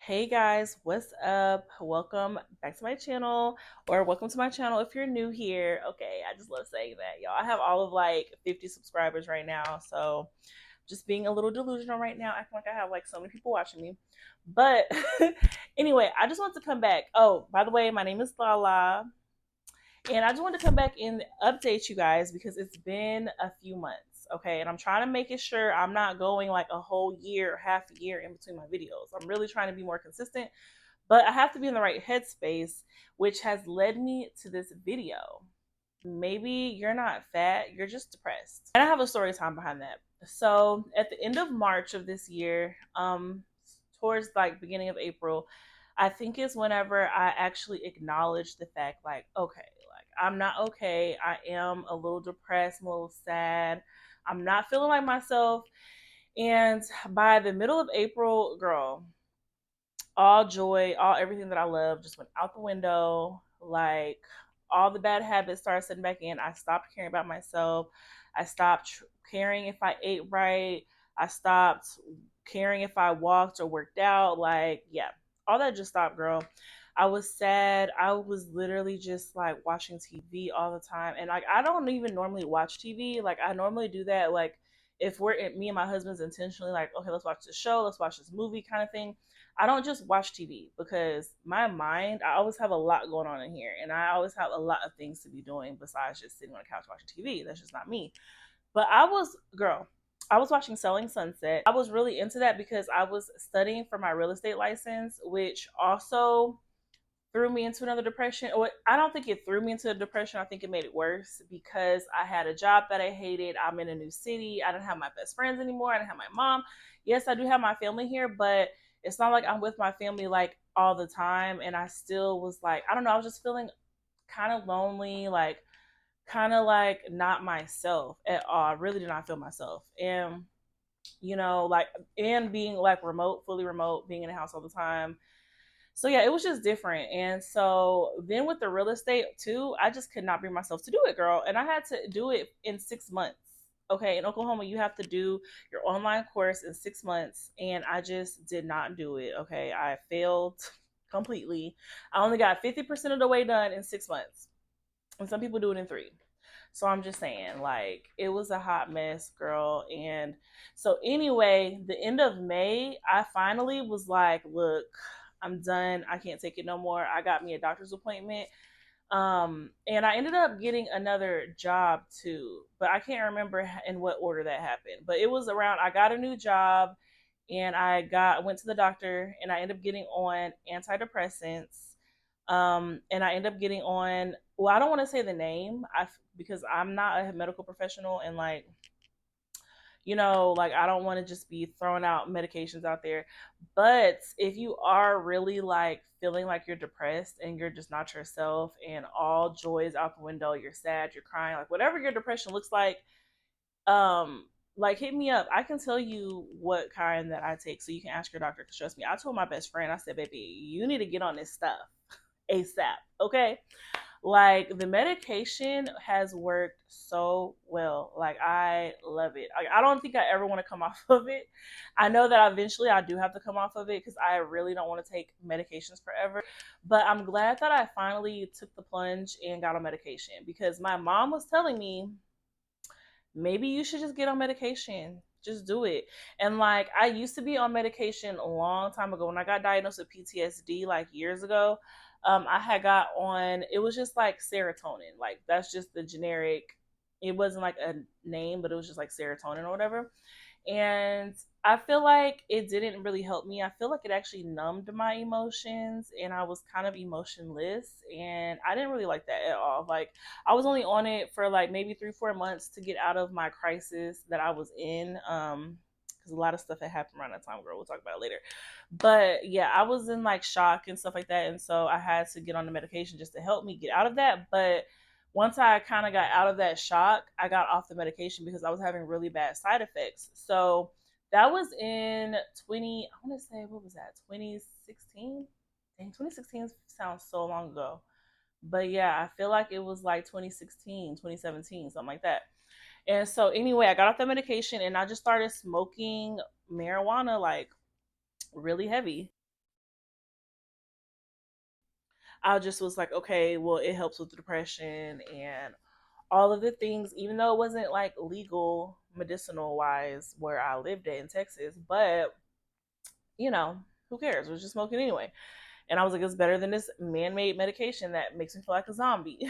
Hey guys, what's up? Welcome back to my channel, or welcome to my channel if you're new here. Okay, I just love saying that, y'all. I have all of like 50 subscribers right now, so just being a little delusional right now, acting like I have like so many people watching me. But anyway, I just want to come back. Oh, by the way, my name is Lala, and I just wanted to come back and update you guys because it's been a few months, okay? And I'm trying to make it sure I'm not going like a whole year, half a year in between my videos. I'm really trying to be more consistent, but I have to be in the right headspace, which has led me to this video. Maybe you're not fat, you're just depressed. And I have a story time behind that. So at the end of March of this year, towards like beginning of April, I think is whenever I actually acknowledged the fact like, okay, like I'm not okay. I am a little depressed, I'm a little sad. I'm not feeling like myself. And by the middle of April, girl, all joy, all everything that I love just went out the window. Like all the bad habits started setting back in. I stopped caring about myself. I stopped caring if I ate right. I stopped caring if I walked or worked out. Like, yeah, all that just stopped, girl. I was sad. I was literally just like watching TV all the time. And like, I don't even normally watch TV. Like, I normally do that. Like, if me and my husband's intentionally like, okay, let's watch this show, let's watch this movie kind of thing. I don't just watch TV because my mind, I always have a lot going on in here and I always have a lot of things to be doing besides just sitting on the couch watching TV. That's just not me. But I was watching Selling Sunset. I was really into that because I was studying for my real estate license, which also threw me into another depression. Or I don't think it threw me into a depression. I think it made it worse because I had a job that I hated. I'm in a new city. I didn't have my best friends anymore. I didn't have my mom. Yes, I do have my family here, but it's not like I'm with my family like all the time. And I still was like, I don't know, I was just feeling kind of lonely, like kind of like not myself at all. I really did not feel myself. And like and being like remote, fully remote, being in the house all the time, so yeah, it was just different. And so then with the real estate too, I just could not bring myself to do it, girl. And I had to do it in 6 months. Okay, in Oklahoma, you have to do your online course in 6 months, and I just did not do it. Okay, I failed completely. I only got 50% of the way done in 6 months, and some people do it in three. So I'm just saying, like, it was a hot mess, girl. And so, anyway, the end of May, I finally was like, look, I'm done. I can't take it no more. I got me a doctor's appointment. And I ended up getting another job too, but I can't remember in what order that happened. But it was around, I got a new job and went to the doctor and I ended up getting on antidepressants. And I ended up getting on, well, I don't want to say the name because I'm not a medical professional and like, like I don't want to just be throwing out medications out there. But if you are really like feeling like you're depressed and you're just not yourself and all joy is out the window, you're sad, you're crying, like whatever your depression looks um, like hit me up. I can tell you what kind that I take so you can ask your doctor. Because trust me, I told my best friend, I said, baby, you need to get on this stuff ASAP, okay? Like the medication has worked so well. Like I love it. Like I don't think I ever want to come off of it. I know that eventually I do have to come off of it because I really don't want to take medications forever. But I'm glad that I finally took the plunge and got on medication because my mom was telling me maybe you should just get on medication. Just do it. And like I used to be on medication a long time ago when I got diagnosed with PTSD like years ago. I had got on, it was just like serotonin. Like that's just the generic, it wasn't like a name, but it was just like serotonin or whatever. And I feel like it didn't really help me. I feel like it actually numbed my emotions and I was kind of emotionless and I didn't really like that at all. Like I was only on it for like maybe 3-4 months to get out of my crisis that I was in. Because a lot of stuff had happened around that time, girl. We'll talk about it later. But yeah, I was in like shock and stuff like that. And so I had to get on the medication just to help me get out of that. But once I kind of got out of that shock, I got off the medication because I was having really bad side effects. So that was in 20, I want to say, what was that, 2016? Dang, 2016 sounds so long ago. But yeah, I feel like it was like 2016, 2017, something like that. And so anyway, I got off the medication and I just started smoking marijuana like really heavy. I just was like, okay, well, it helps with the depression and all of the things, even though it wasn't like legal medicinal wise where I lived in Texas, but you know, who cares? We're just smoking anyway. And I was like, it's better than this man made medication that makes me feel like a zombie.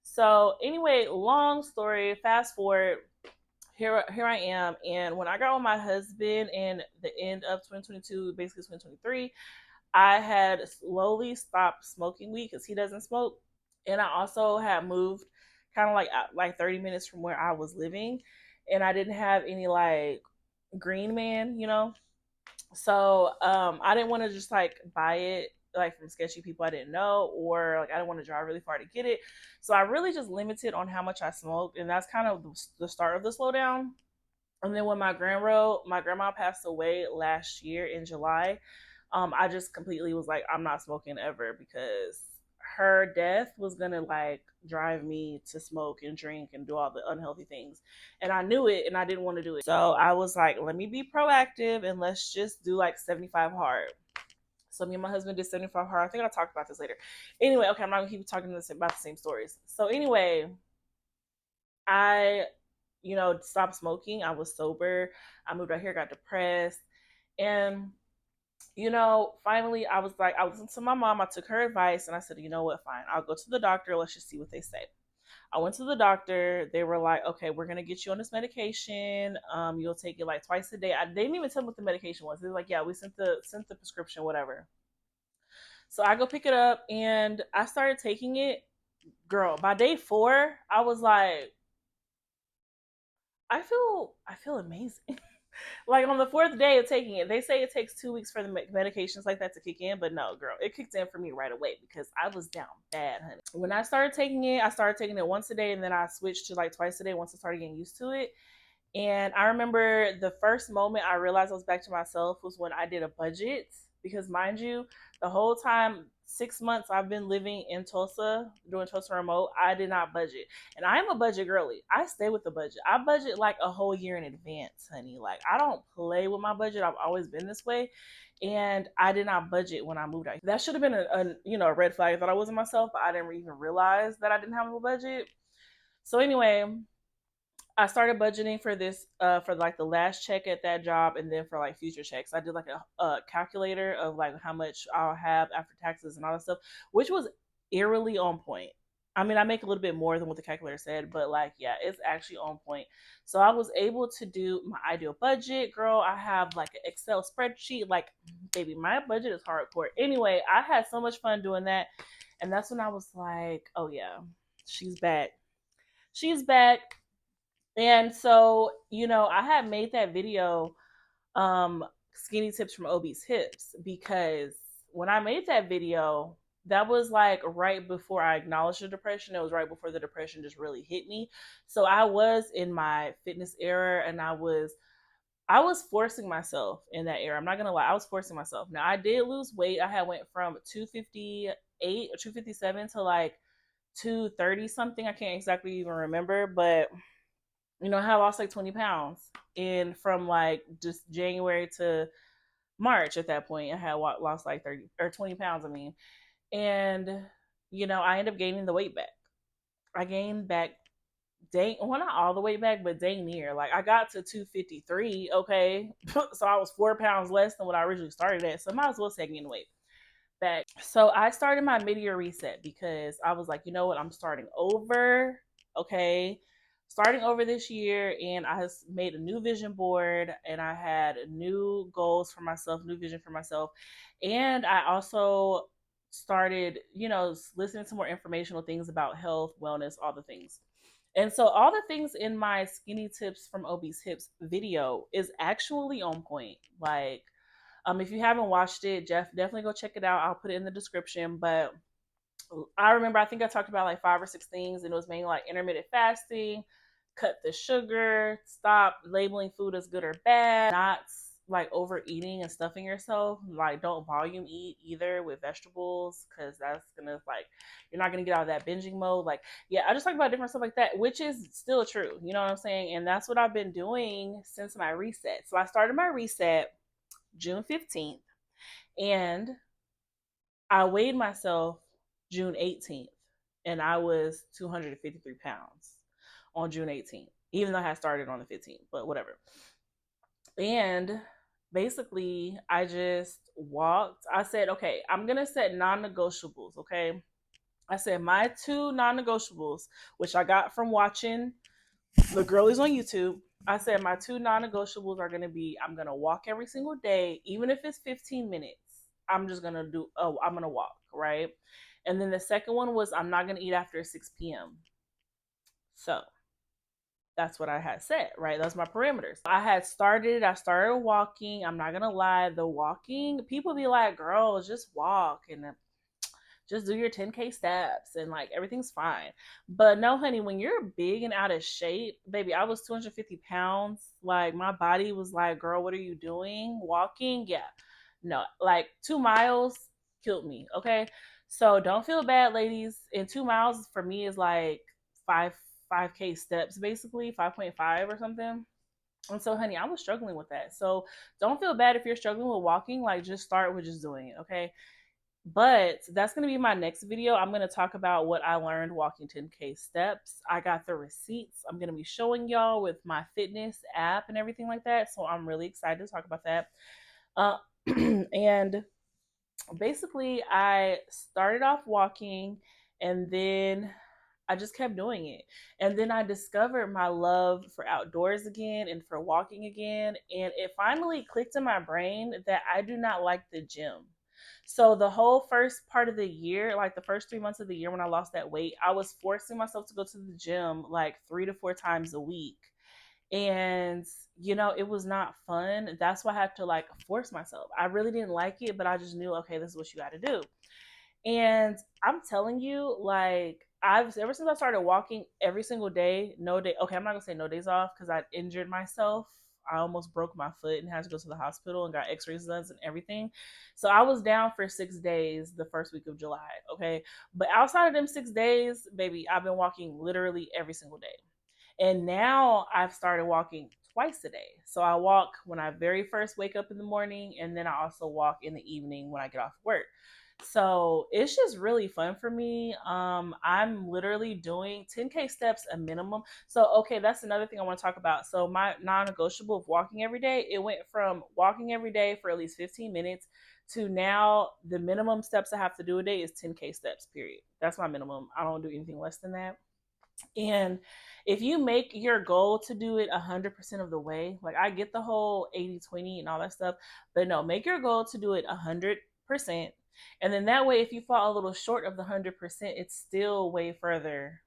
So, anyway, long story, fast forward, here I am. And when I got with my husband in the end of 2022, basically 2023, I had slowly stopped smoking weed because he doesn't smoke. And I also had moved kind of like 30 minutes from where I was living. And I didn't have any like green man, you know? So I didn't want to just like buy it like from sketchy people I didn't know, or like I didn't want to drive really far to get it. So I really just limited on how much I smoked, and that's kind of the start of the slowdown. And then when my grandma passed away last year in July, I just completely was like, I'm not smoking ever, because her death was gonna like drive me to smoke and drink and do all the unhealthy things. And I knew it and I didn't want to do it. So I was like, let me be proactive and let's just do like 75 hard. So me and my husband did 75 hard. I think I'll talk about this later. Anyway, okay, I'm not gonna keep talking about the same stories. So anyway, I, stopped smoking. I was sober. I moved out here, got depressed. And finally I was like, I listened to my mom. I took her advice and I said, you know what, fine. I'll go to the doctor. Let's just see what they say. I went to the doctor. They were like, okay, we're going to get you on this medication. You'll take it like twice a day. They didn't even tell me what the medication was. They were like, yeah, we sent the prescription, whatever. So I go pick it up and I started taking it. Girl, by day 4, I was like, I feel amazing. Like on the 4th day of taking it, they say it takes 2 weeks for the medications like that to kick in, but no, girl, it kicked in for me right away because I was down bad, honey. When I started taking it once a day, and then I switched to like twice a day once I started getting used to it. And I remember the first moment I realized I was back to myself was when I did a budget. Because, mind you, the whole time, 6 months I've been living in Tulsa, doing Tulsa remote, I did not budget. And I am a budget girly. I stay with the budget. I budget like a whole year in advance, honey. Like, I don't play with my budget. I've always been this way. And I did not budget when I moved out. That should have been a red flag. I thought I wasn't myself, but I didn't even realize that I didn't have a budget. So anyway, I started budgeting for this for like the last check at that job, and then for like future checks. I did like a calculator of like how much I'll have after taxes and all that stuff, which was eerily on point. I mean, I make a little bit more than what the calculator said, but like, yeah, it's actually on point. So I was able to do my ideal budget. Girl, I have like an Excel spreadsheet. Like, baby, my budget is hardcore. Anyway, I had so much fun doing that. And that's when I was like, oh yeah, she's back. She's back. And so, I had made that video, skinny tips from obese hips, because when I made that video, that was like right before I acknowledged the depression. It was right before the depression just really hit me. So I was in my fitness era, and I was forcing myself in that era. I'm not gonna lie, I was forcing myself. Now I did lose weight. I had went from 258 or 257 to like 230 something. I can't exactly even remember, but I lost like 20 pounds in from like just January to March. At that point, I had lost like 30 or 20 pounds. I mean, and I ended up gaining the weight back. I gained back, well, not all the way back, but dang near. Like, I got to 253. Okay, so I was 4 pounds less than what I originally started at. So I might as well say gain weight back. So I started my mid-year reset because I was like, you know what, I'm starting over. Okay, starting over this year, and I made a new vision board, and I had new goals for myself, new vision for myself. And I also started, listening to more informational things about health, wellness, all the things. And so all the things in my skinny tips from obese hips video is actually on point. Like, if you haven't watched it, Jeff, definitely go check it out. I'll put it in the description. But I remember, I think I talked about like 5 or 6 things, and it was mainly like intermittent fasting, cut the sugar, stop labeling food as good or bad, not like overeating and stuffing yourself. Like, don't volume eat either with vegetables, because that's gonna, like, you're not gonna get out of that binging mode. Like, yeah, I just talk about different stuff like that, which is still true. You know what I'm saying? And that's what I've been doing since my reset. So I started my reset June 15th, and I weighed myself June 18th, and I was 253 pounds on June 18th, even though I had started on the 15th, but whatever. And basically, I just walked. I said, okay, I'm going to set non negotiables. Okay. I said, my two non negotiables, which I got from watching the girlies on YouTube. I said, my two non negotiables are going to be I'm going to walk every single day, even if it's 15 minutes. I'm just going to I'm going to walk. Right. And then the second one was I'm not going to eat after 6 p.m. So that's what I had set, right? That's my parameters. I started walking. I'm not gonna lie, the walking, people be like, girl, just walk and just do your 10K steps and like everything's fine. But no, honey, when you're big and out of shape, baby, I was 250 pounds. Like my body was like, girl, what are you doing? Walking? Yeah. No, like 2 miles killed me. Okay. So don't feel bad, ladies. And 2 miles for me is like five 5K steps, basically 5.5 or something. And so, honey, I was struggling with that. So don't feel bad if you're struggling with walking. Like, just start with just doing it, okay? But that's going to be my next video. I'm going to talk about what I learned walking 10K steps. I got the receipts. I'm going to be showing y'all with my fitness app and everything like that. So I'm really excited to talk about that. And basically, I started off walking and then I just kept doing it. And then I discovered my love for outdoors again and for walking again. And it finally clicked in my brain that I do not like the gym. So the whole first part of the year, like the first 3 months of the year when I lost that weight, I was forcing myself to go to the gym like 3 to 4 times a week. And it was not fun. That's why I had to like force myself. I really didn't like it, but I just knew, okay, this is what you got to do. And I'm telling you, like, I've ever since I started walking every single day, no day. Okay, I'm not gonna say no days off because I injured myself. I almost broke my foot and had to go to the hospital and got x-rays done and everything. So I was down for 6 days the first week of July. Okay. But outside of them 6 days, baby, I've been walking literally every single day. And now I've started walking twice a day. So I walk when I very first wake up in the morning, and then I also walk in the evening when I get off work. So it's just really fun for me. I'm literally doing 10K steps a minimum. So okay, that's another thing I want to talk about. So my non-negotiable of walking every day, it went from walking every day for at least 15 minutes to now the minimum steps I have to do a day is 10K steps, period. That's my minimum. I don't do anything less than that. And if you make your goal to do it 100% of the way, like I get the whole 80-20 and all that stuff, but no, make your goal to do it 100%. And then that way, if you fall a little short of the 100%, it's still way further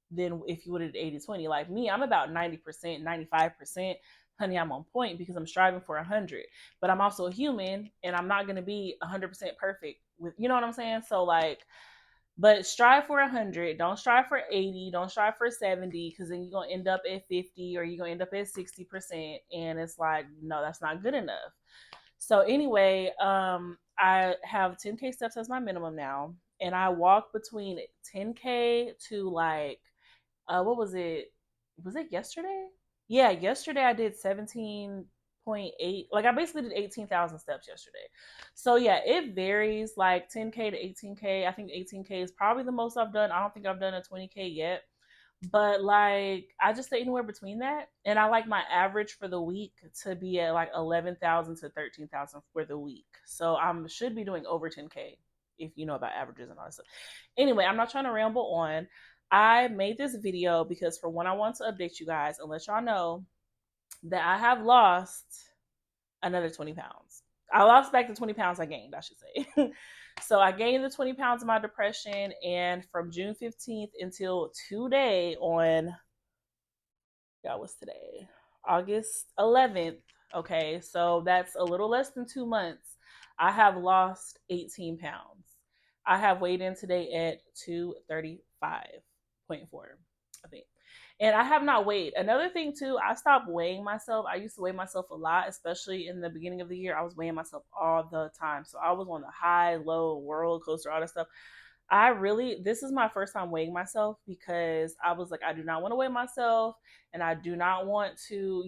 than if you would have 80-20. Like me, I'm about 90%, 95%. Honey, I'm on point because I'm striving for 100. But I'm also a human and I'm not going to be 100% perfect with, you know what I'm saying? So like, but strive for 100. Don't strive for 80. Don't strive for 70 because then you're going to end up at 50 or you're going to end up at 60%. And it's like, no, that's not good enough. So anyway, I have 10K steps as my minimum now. And I walk between 10K to like, what was it? Was it yesterday? Yeah, yesterday I did 17.8. Like I basically did 18,000 steps yesterday. So yeah, it varies like 10K to 18K. I think 18K is probably the most I've done. I don't think I've done a 20K yet. But like I just stay anywhere between that. And I like my average for the week to be at like 11,000 to 13,000 for the week. So I should be doing over 10K if you know about averages and all that stuff. Anyway, I'm not trying to ramble on. I made this video because for one, I want to update you guys and let y'all know that I have lost another 20 pounds. I lost back the 20 pounds I gained, I should say. So I gained the 20 pounds of my depression, and from June 15th until today on, what's today? August 11th. Okay, so that's a little less than 2 months. I have lost 18 pounds. I have weighed in today at 235.4, I think. And I have not weighed. Another thing too, I stopped weighing myself. I used to weigh myself a lot, especially in the beginning of the year. I was weighing myself all the time. So I was on the high, low, roller coaster, all that stuff. this is my first time weighing myself because I was like, I do not want to weigh myself and I do not want to,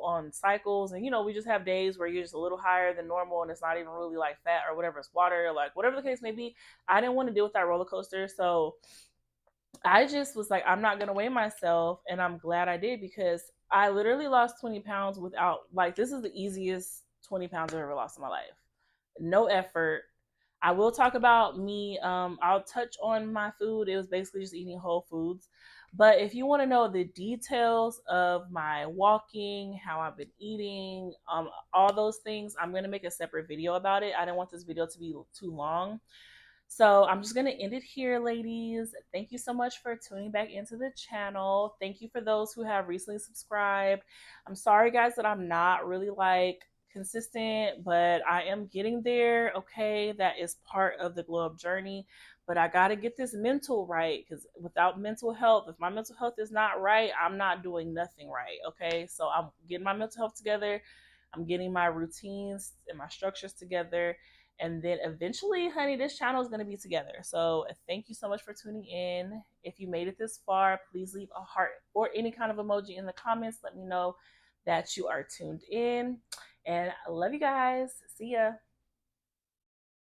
on cycles. And, we just have days where you're just a little higher than normal and it's not even really like fat or whatever, it's water, like whatever the case may be. I didn't want to deal with that roller coaster. So I just was like, I'm not going to weigh myself. And I'm glad I did because I literally lost 20 pounds without, like, this is the easiest 20 pounds I've ever lost in my life. No effort. I will talk about me. I'll touch on my food. It was basically just eating whole foods. But if you want to know the details of my walking, how I've been eating, all those things, I'm going to make a separate video about it. I didn't want this video to be too long. So I'm just going to end it here, ladies. Thank you so much for tuning back into the channel. Thank you for those who have recently subscribed. I'm sorry, guys, that I'm not really like consistent, but I am getting there. Okay, that is part of the glow up journey. But I got to get this mental right because without mental health, if my mental health is not right, I'm not doing nothing right. Okay, so I'm getting my mental health together. I'm getting my routines and my structures together. And then eventually, honey, this channel is going to be together. So thank you so much for tuning in. If you made it this far, please leave a heart or any kind of emoji in the comments. Let me know that you are tuned in. And I love you guys. See ya.